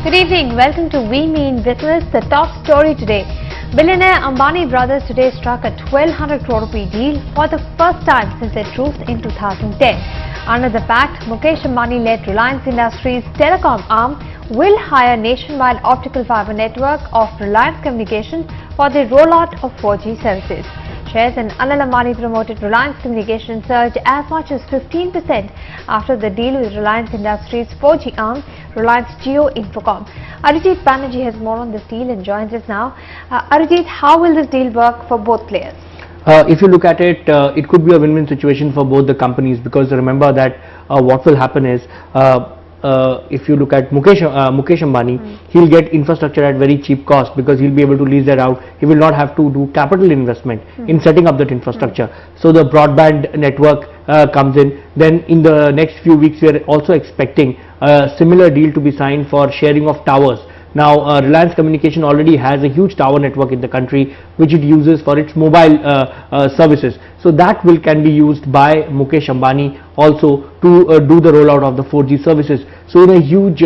Good evening. Welcome to We Mean Business. The top story today. Billionaire Ambani brothers today struck a 1,200 crore rupee deal for the first time since their truce in 2010. Under the pact, Mukesh Ambani-led Reliance Industries telecom arm will hire nationwide optical fiber network of Reliance Communications for the rollout of 4G services. Shares in Anil Ambani promoted Reliance Communications surged as much as 15% after the deal with Reliance Industries 4G arm, Reliance Jio Infocom. Arijit Banerjee has more on this deal and joins us now. Arijit, how will this deal work for both players? If you look at it, it could be a win-win situation for both the companies, because remember that what will happen is, if you look at Mukesh Ambani, he'll get infrastructure at very cheap cost because he'll be able to lease that out. He will not have to do capital investment in setting up that infrastructure. So the broadband network comes in. Then in the next few weeks, we are also expecting a similar deal to be signed for sharing of towers. Now, Reliance Communication already has a huge tower network in the country, which it uses for its mobile services. So that can be used by Mukesh Ambani also to do the rollout of the 4G services. So in a huge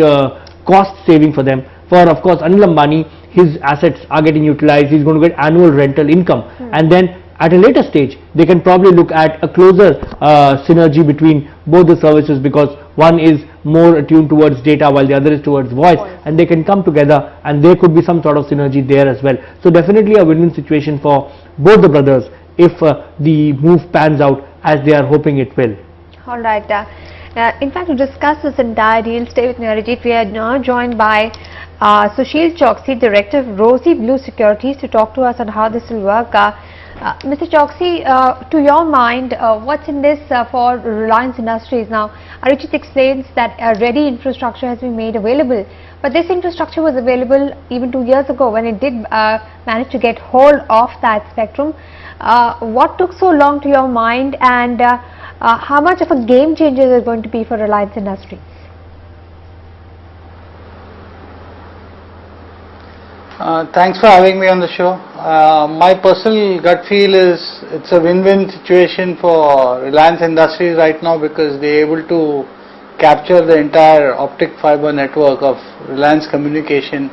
cost saving for them. For, of course, Anil Ambani, his assets are getting utilized. He's going to get annual rental income, and then at a later stage, they can probably look at a closer synergy between both the services, because one is more attuned towards data while the other is towards voice, and they can come together and there could be some sort of synergy there as well. So definitely a win-win situation for both the brothers if the move pans out as they are hoping it will. All right. In fact, to discuss this entire deal, stay with me, Arijit. We are now joined by Sushil Choksi, Director of Rosy Blue Securities, to talk to us on how this will work. Mr. Choksi, to your mind, what's in this for Reliance Industries? Now, Arijit explains that a ready infrastructure has been made available, but this infrastructure was available even 2 years ago when it did manage to get hold of that spectrum. What took so long to your mind, and how much of a game changer is it going to be for Reliance Industries? Thanks for having me on the show. My personal gut feel is it's a win-win situation for Reliance Industries right now, because they're able to capture the entire optic fiber network of Reliance Communication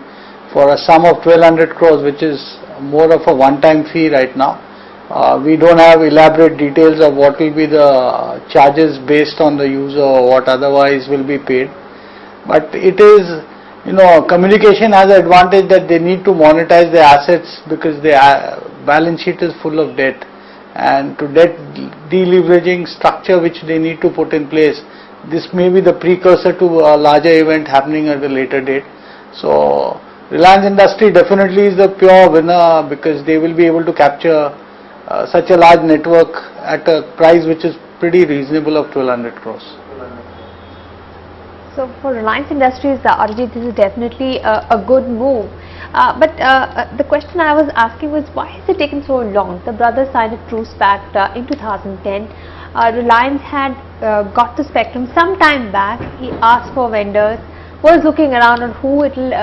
for a sum of 1,200 crores, which is more of a one-time fee right now. We don't have elaborate details of what will be the charges based on the user or what otherwise will be paid, but it is, communication has an advantage that they need to monetize their assets because their balance sheet is full of debt, and to debt deleveraging structure which they need to put in place, this may be the precursor to a larger event happening at a later date. So Reliance Industry definitely is the pure winner, because they will be able to capture such a large network at a price which is pretty reasonable of 1,200 crores. So for Reliance Industries, Arijit, this is definitely a good move. But the question I was asking was, why has it taken so long? The brothers signed a truce pact in 2010. Reliance had got the spectrum some time back. He asked for vendors, was looking around on who it will,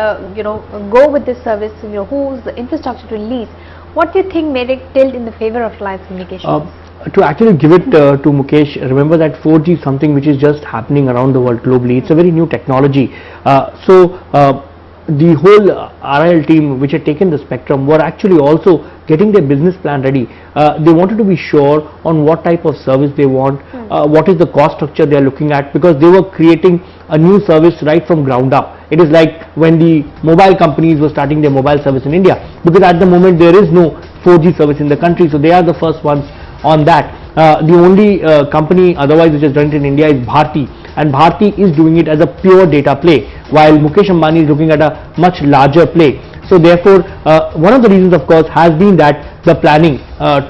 go with this service, whose infrastructure to lease. What do you think made it tilt in the favor of Reliance Communications? To actually give it to Mukesh, remember that 4G is something which is just happening around the world globally. It's a very new technology. The whole RIL team which had taken the spectrum were actually also getting their business plan ready. They wanted to be sure on what type of service they want, what is the cost structure they are looking at, because they were creating a new service right from ground up. It is like when the mobile companies were starting their mobile service in India, because at the moment there is no 4G service in the country, so they are the first ones on that. The only company otherwise which has done it in India is Bharti, and Bharti is doing it as a pure data play, while Mukesh Ambani is looking at a much larger play. So therefore, one of the reasons, of course, has been that the planning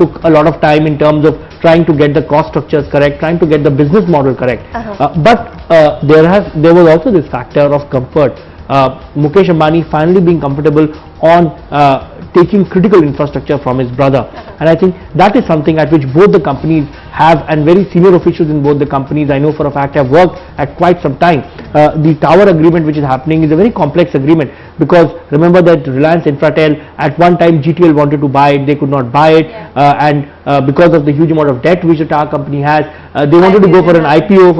took a lot of time in terms of trying to get the cost structures correct, trying to get the business model correct. But there was also this factor of comfort. Mukesh Ambani finally being comfortable on taking critical infrastructure from his brother. And I think that is something at which both the companies have, and very senior officials in both the companies, I know for a fact, have worked at quite some time. The tower agreement which is happening is a very complex agreement, because remember that Reliance Infratel, at one time GTL wanted to buy it, they could not buy it, and because of the huge amount of debt which the tower company has, they wanted to go for an IPO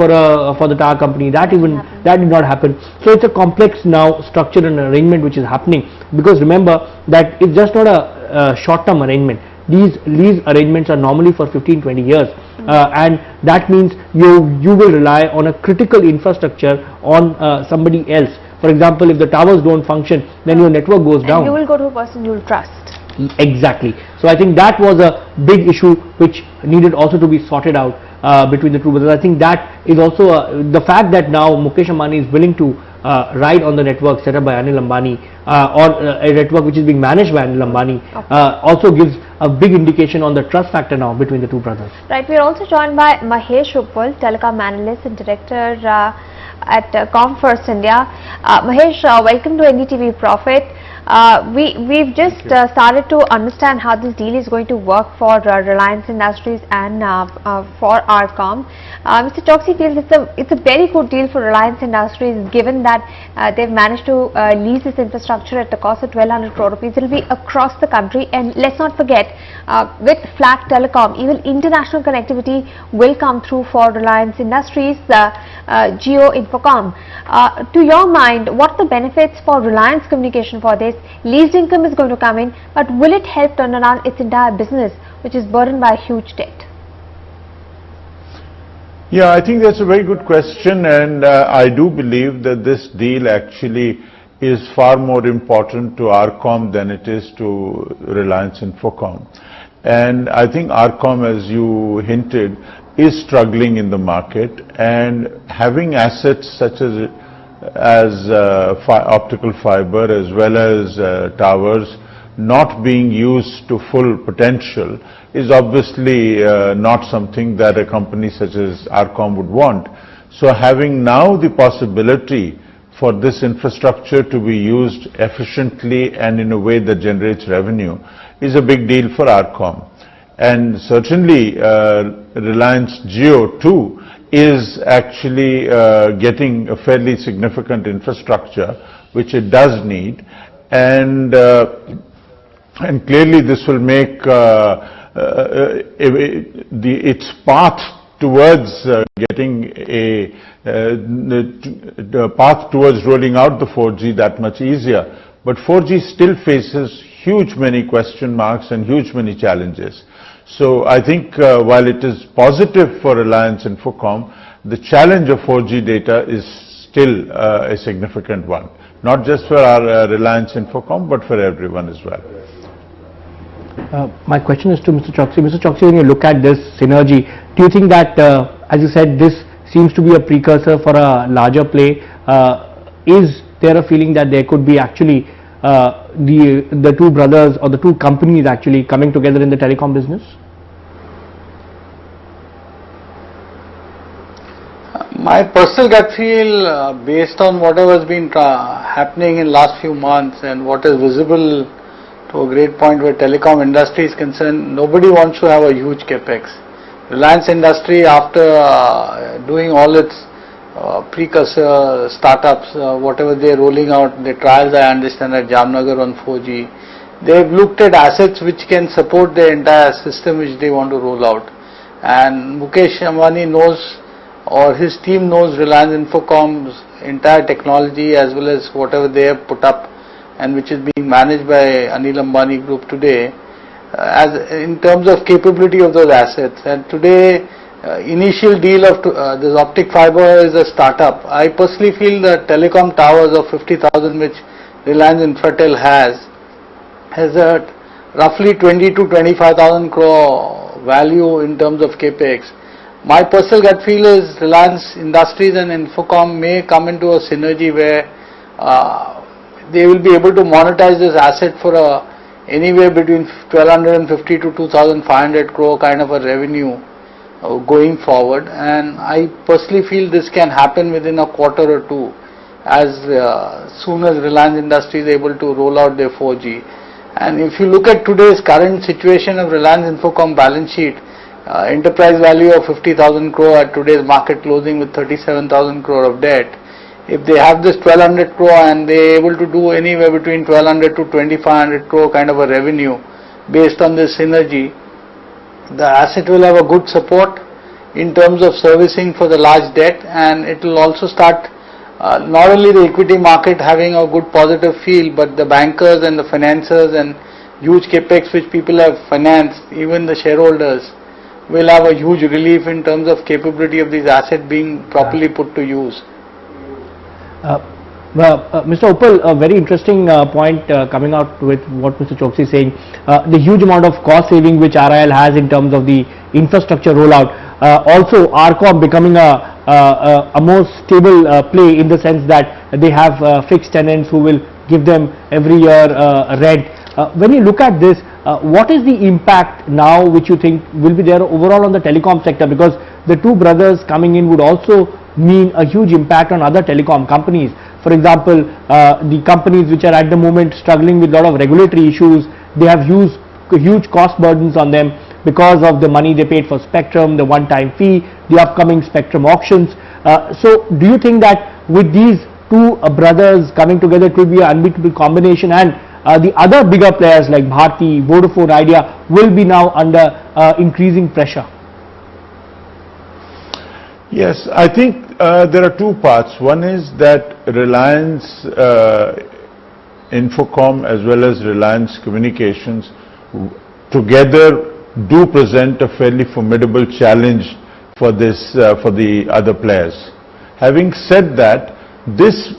for the tower company. That did not happen. So it's a complex now structure and arrangement which is happening, because remember that it's just not a short-term arrangement. These lease arrangements are normally for 15-20 years, and that means you will rely on a critical infrastructure on somebody else. For example, if the towers don't function, then your network goes down. And you will go to a person you will trust. Exactly. So I think that was a big issue which needed also to be sorted out between the two brothers. I think that is also the fact that now Mukesh Ambani is willing to ride on the network set up by Anil Ambani, or a network which is being managed by Anil Ambani, also gives a big indication on the trust factor now between the two brothers. Right. We are also joined by Mahesh Uppal, telecom analyst and director at Comfirst India. Mahesh, welcome to NDTV Profit. We've just started to understand how this deal is going to work for Reliance Industries and for RCom. Mr. Choksi feels it's a very good deal for Reliance Industries, given that they've managed to lease this infrastructure at the cost of 1,200 crore rupees. It will be across the country, and let's not forget, with Flat Telecom, even international connectivity will come through for Reliance Industries, Jio Infocomm. To your mind, what are the benefits for Reliance Communication for this? Leased income is going to come in, but will it help turn around its entire business, which is burdened by huge debt? Yeah, I think that's a very good question, and I do believe that this deal actually is far more important to RCom than it is to Reliance Infocom. And I think RCom, as you hinted, is struggling in the market, and having assets such as optical fiber as well as towers not being used to full potential is obviously not something that a company such as RCom would want. So having now the possibility for this infrastructure to be used efficiently and in a way that generates revenue is a big deal for RCom. And certainly Reliance Jio too is actually getting a fairly significant infrastructure which it does need, and clearly this will make its path towards getting the path towards rolling out the 4G that much easier. But 4G still faces huge many question marks and huge many challenges. So I think while it is positive for Reliance Infocom, the challenge of 4G data is still a significant one, not just for our Reliance Infocom, but for everyone as well. My question is to Mr. Choksi. Mr. Choksi, when you look at this synergy, do you think that, as you said, this seems to be a precursor for a larger play? Is there a feeling that there could be actually the two brothers or the two companies actually coming together in the telecom business? My personal gut feel, based on whatever has been happening in last few months and what is visible to a great point where telecom industry is concerned, nobody wants to have a huge capex. Reliance Industry, after doing all its precursor startups, whatever they are rolling out, the trials I understand at Jamnagar on 4G, they have looked at assets which can support the entire system which they want to roll out. And Mukesh Ambani knows, or his team knows, Reliance Infocom's entire technology as well as whatever they have put up and which is being managed by Anil Ambani Group today, as in terms of capability of those assets. And today, initial deal of this optic fiber is a startup. I personally feel that telecom towers of 50,000 which Reliance Infratel has a roughly 20 to 25,000 crore value in terms of capex. My personal gut feel is Reliance Industries and Infocom may come into a synergy where they will be able to monetize this asset for anywhere between 1,250 to 2,500 crore kind of a revenue going forward. And I personally feel this can happen within a quarter or two, as soon as Reliance Industries is able to roll out their 4G. And if you look at today's current situation of Reliance Infocom balance sheet, enterprise value of 50,000 crore at today's market closing with 37,000 crore of debt. If they have this 1200 crore and they are able to do anywhere between 1200 to 2500 crore kind of a revenue based on this synergy, the asset will have a good support in terms of servicing for the large debt, and it will also start not only the equity market having a good positive feel, but the bankers and the financiers and huge capex which people have financed, even the shareholders will have a huge relief in terms of capability of these assets being properly put to use. Mr. Uppal, a very interesting point coming out with what Mr. Choksi is saying. The huge amount of cost saving which RIL has in terms of the infrastructure rollout. Also, RCom becoming a more stable play in the sense that they have fixed tenants who will give them every year rent. When you look at this, what is the impact now which you think will be there overall on the telecom sector? Because the two brothers coming in would also mean a huge impact on other telecom companies. For example, the companies which are at the moment struggling with a lot of regulatory issues, they have huge cost burdens on them because of the money they paid for spectrum, the one-time fee, the upcoming spectrum auctions. So do you think that with these two brothers coming together it will be an unbeatable combination, and the other bigger players like Bharti, Vodafone, Idea will be now under increasing pressure? Yes, I think there are two parts. One is that Reliance Infocom as well as Reliance Communications together do present a fairly formidable challenge for the other players. Having said that, this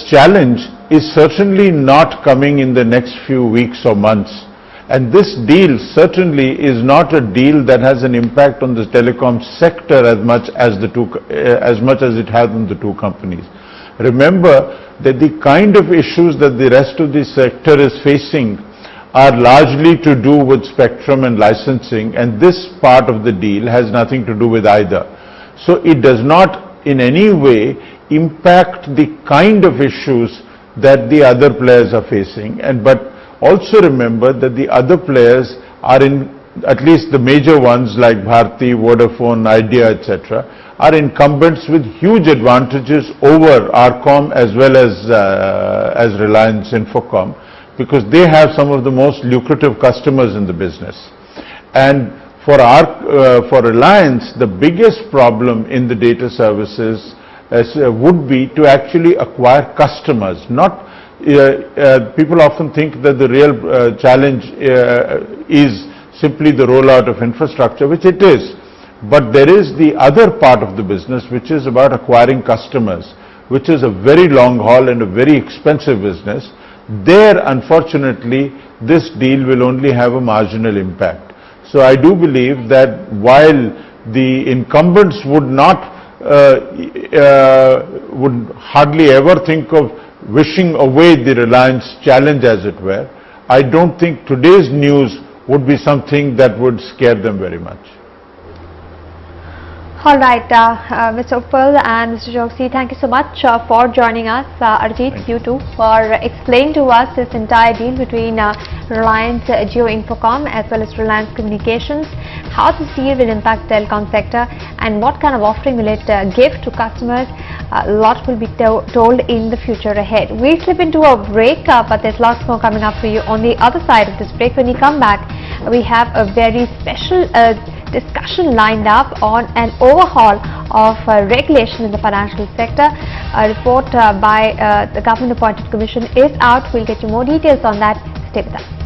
challenge is certainly not coming in the next few weeks or months, and this deal certainly is not a deal that has an impact on the telecom sector as much as it has on the two companies. Remember that the kind of issues that the rest of the sector is facing are largely to do with spectrum and licensing, and this part of the deal has nothing to do with either. So it does not in any way impact the kind of issues that the other players are facing. But also remember that the other players are in, at least the major ones like Bharti, Vodafone, Idea, etc., are incumbents with huge advantages over RCom as well as Reliance Infocom, because they have some of the most lucrative customers in the business. And for Reliance, the biggest problem in the data services would be to actually acquire customers. Not people often think that the real challenge is simply the rollout of infrastructure, which it is. But there is the other part of the business which is about acquiring customers, which is a very long haul and a very expensive business. There, unfortunately, this deal will only have a marginal impact. So I do believe that while the incumbents would hardly ever think of wishing away the Reliance challenge, as it were, I don't think today's news would be something that would scare them very much. All right, Mr. Uppal and Mr. Choksi, thank you so much for joining us. Arijit, you too, for explaining to us this entire deal between Reliance Jio Infocom as well as Reliance Communications, how this deal will impact the telecom sector and what kind of offering will it give to customers. A lot will be told in the future ahead. We'll slip into a break, but there's lots more coming up for you on the other side of this break. When we come back, we have a very special discussion lined up on an overhaul of regulation in the financial sector. A report by the government appointed commission is out. We'll get you more details on that. Stay with us.